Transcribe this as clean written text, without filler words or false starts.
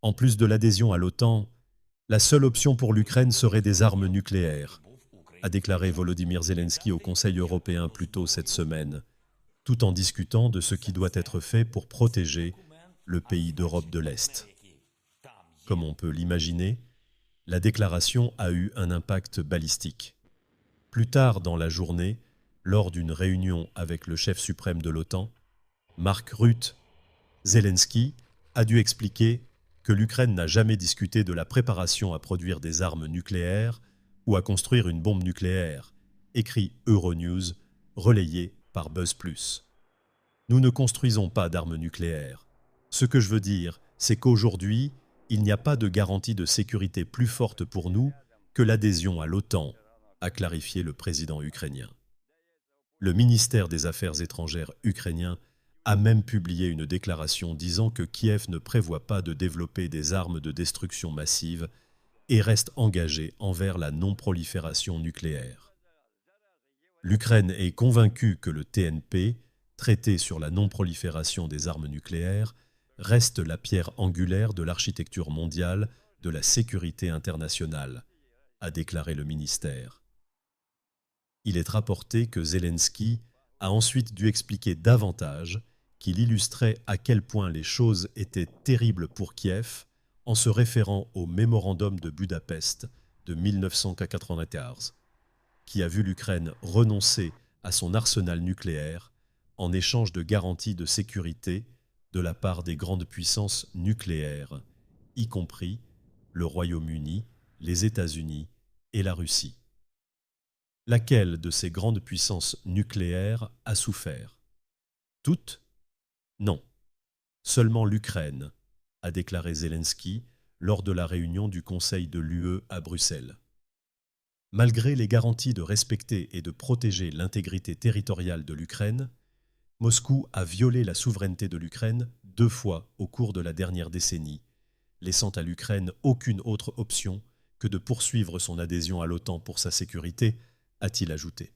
En plus de l'adhésion à l'OTAN, la seule option pour l'Ukraine serait des armes nucléaires, a déclaré Volodymyr Zelensky au Conseil européen plus tôt cette semaine, tout en discutant de ce qui doit être fait pour protéger le pays d'Europe de l'Est. Comme on peut l'imaginer, la déclaration a eu un impact balistique. Plus tard dans la journée, lors d'une réunion avec le chef suprême de l'OTAN, Mark Rutte, Zelensky a dû expliquer que l'Ukraine n'a jamais discuté de la préparation à produire des armes nucléaires ou à construire une bombe nucléaire, écrit Euronews, relayé par Buzz+. Nous ne construisons pas d'armes nucléaires. Ce que je veux dire, c'est qu'aujourd'hui, il n'y a pas de garantie de sécurité plus forte pour nous que l'adhésion à l'OTAN, a clarifié le président ukrainien. Le ministère des Affaires étrangères ukrainien a même publié une déclaration disant que Kiev ne prévoit pas de développer des armes de destruction massive et reste engagé envers la non-prolifération nucléaire. L'Ukraine est convaincue que le TNP, traité sur la non-prolifération des armes nucléaires, reste la pierre angulaire de l'architecture mondiale de la sécurité internationale, a déclaré le ministère. Il est rapporté que Zelensky a ensuite dû expliquer davantage qu'il illustrait à quel point les choses étaient terribles pour Kiev en se référant au mémorandum de Budapest de 1994, qui a vu l'Ukraine renoncer à son arsenal nucléaire en échange de garanties de sécurité de la part des grandes puissances nucléaires, y compris le Royaume-Uni, les États-Unis et la Russie. Laquelle de ces grandes puissances nucléaires a souffert? Toutes? Non. Seulement l'Ukraine, a déclaré Zelensky lors de la réunion du Conseil de l'UE à Bruxelles. Malgré les garanties de respecter et de protéger l'intégrité territoriale de l'Ukraine, Moscou a violé la souveraineté de l'Ukraine 2 fois au cours de la dernière décennie, laissant à l'Ukraine aucune autre option que de poursuivre son adhésion à l'OTAN pour sa sécurité, a-t-il ajouté.